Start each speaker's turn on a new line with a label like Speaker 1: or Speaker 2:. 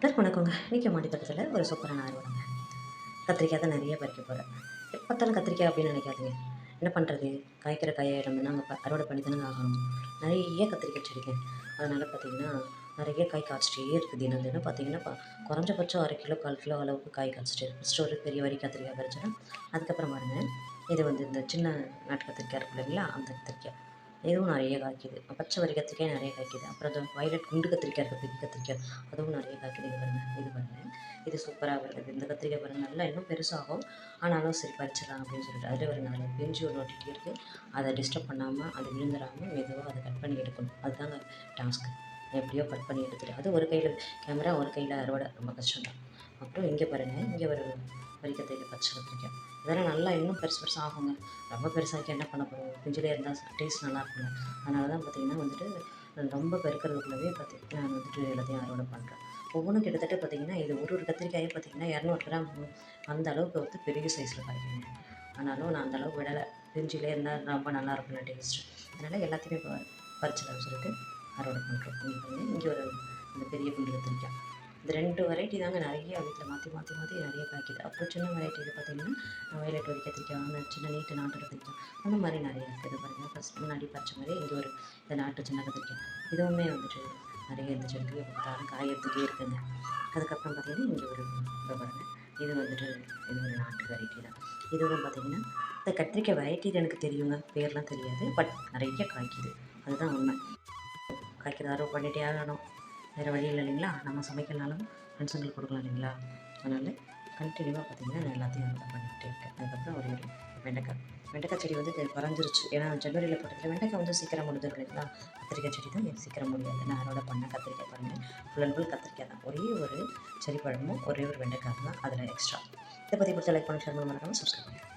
Speaker 1: எல்லாருக்கும் வணக்கங்க. இன்றைக்கி மாடி தோட்டத்தில் ஒரு சூப்பரான அறுவடைங்க. கத்திரிக்காய் தான் நிறைய பறிக்க போகிறேன். எப்போ பார்த்தாலும் கத்திரிக்காய் அப்படின்னு நினைக்காதீங்க. என்ன பண்ணுறது, காய்க்கிற காயிடம்னா நாங்கள் அறுவடை பண்ணி தானே ஆகணும். நிறைய கத்திரிக்காய் செடிங்க. அதனால் பார்த்திங்கன்னா நிறைய காய் காய்ச்சிட்டே இருக்குது. தினம் தினம் பார்த்திங்கன்னா குறைஞ்சபட்சம் 1/2 கிலோ 1/4 கிலோ அளவுக்கு காய் காய்ச்சிட்டு ஃபஸ்ட்டு ஒரு பெரிய வரி கத்திரிக்காய் பறிச்சேன். அதுக்கப்புறம் பாருங்கள், இது வந்து இந்த சின்ன நாட்டு கத்திரிக்காய் இருக்கு இல்லைங்களா, அந்த கத்திரிக்காய் இதுவும் நிறைய காய்க்குது. பச்சை வரி கத்திரிக்காய் நிறைய காய்க்குது. அப்புறம் அந்த வயலட் குண்டு கத்திரிக்காய் இருக்குது, பெரிய கத்திரிக்காய், அதுவும் நிறைய காய்க்குது. இது பாருங்கள், இது பாருங்கள், இது சூப்பராக வருது. இந்த கத்திரிக்காய் பாருங்கள், நல்லா இன்னும் பெருசாகும். ஆனாலும் சரி பறிச்சிடலாம் அப்படின்னு சொல்லிட்டு அதில் ஒரு 4 பெஞ்சு ஒன்று ஒட்டிகிட்டே இருக்குது. அதை டிஸ்டர்ப் பண்ணாமல், அது விழுந்துடாமல் மெதுவாக அதை கட் பண்ணி எடுக்கணும். அதுதாங்க டாஸ்க்கு. எப்படியோ கட் பண்ணி எடுத்துகிட்டு, அது ஒரு கையில் கேமரா ஒரு கையில் அறுவடை, ரொம்ப கஷ்டம் தான். அப்புறம் இங்கே பாருங்கள், இங்கே ஒரு வரி கத்திரிக்காய், பச்சை கத்திரிக்காய், இதெல்லாம் நல்லா இன்னும் பெருசு பெருசாக ஆகுங்க. ரொம்ப பெருசாக்கி என்ன பண்ண போகிறோம், பிஞ்சிலே இருந்தால் டேஸ்ட் நல்லா இருக்குங்க. அதனால தான் பார்த்திங்கன்னா வந்துட்டு ரொம்ப பெருக்கிறதுக்குள்ளவே பார்த்திங்கன்னா நான் வந்துட்டு எல்லாத்தையும் அறுவடை பண்ணுறேன். ஒவ்வொன்றும் கிட்டத்தட்ட பார்த்திங்கன்னா இது ஒரு கத்திரிக்காயே பார்த்திங்கன்னா 200 கிராம் அந்த அளவுக்கு வந்து பெரிய சைஸில் காய்க்குங்க. ஆனாலும் நான் அந்தளவுக்கு விடலை, பிஞ்சிலே இருந்தால் ரொம்ப நல்லா இருக்கும்ல டேஸ்ட்டு. அதனால் எல்லாத்தையுமே இப்போ பறிச்சிடலாம்னு சொல்லிட்டு அறுவடை பண்ணுறோம். இங்கே ஒரு இந்த பெரிய குண்டு கத்திரிக்காய், இந்த 2 வெரைட்டி தாங்க நிறைய வீட்டில் மாற்றி மாற்றி மாற்றி நிறைய காய்க்குது. அப்புறம் சின்ன வெரைட்டி இது பார்த்திங்கன்னா வயலட் வரி கத்திரிக்காய், அந்த சின்ன நீட்டு நாட்டு கத்திரிக்காய், அந்த மாதிரி நிறைய இருக்குது. பாருங்கள், ஃபஸ்ட் முன்னாடி பறிச்ச மாதிரி இங்கே ஒரு இந்த நாட்டு சின்ன கத்திரிக்காய், இதுவுமே வந்துட்டு நிறைய இந்த செடியை பார்த்தாலும் காயத்துக்கே இருக்குங்க. அதுக்கப்புறம் பார்த்திங்கன்னா இங்கே ஒரு இதை பாருங்கள், இது வந்துட்டு இது ஒரு நாட்டு வெரைட்டி தான். இதுவும் பார்த்திங்கன்னா இந்த கத்திரிக்காய் வெரைட்டி எனக்கு தெரியுங்க, பேர்லாம் தெரியாது, பட் நிறைய காய்க்குது. அதுதான் உண்மை. காய்க்கிற அறுவடை பண்ணிகிட்டே ஆகணும், வேறு வழி இல்லை இல்லைங்களா. நம்ம சமைக்கலனாலும் ஃப்ரெண்ட்ஸுங்களுக்கு கொடுக்கலாம் இல்லைங்களா. அதனால் கண்டினியூவாக பார்த்திங்கன்னா நான் எல்லாத்தையும் அறுவடை பண்ணிகிட்டே இருக்கேன். அதுக்கப்புறம் ஒரு வெண்டைக்காய் செடி வந்து குறைஞ்சிருச்சு. ஏன்னா ஜனவரியில் போட்டதில் வெண்டைக்காய் வந்து சீக்கிரம் முடிஞ்சிடும் இல்லைங்களா. கத்திரிக்காய் செடி தான் எனக்கு சீக்கிரம் முடியாது. நான் அறுவடை பண்ண கத்திரிக்காய் பாருங்கள், ஃபுல் அண்ட் ஃபுல் கத்திரிக்காய் தான். ஒரே ஒரு செடி பழமும் ஒரே ஒரு வெண்டைக்காய் தான் அதில் எக்ஸ்ட்ரா. இதை பற்றி பிடிச்ச லைக் பண்ணி ஷேர் பண்ண மறக்காமல் சப்ஸ்கிரைப் பண்ணுங்கள்.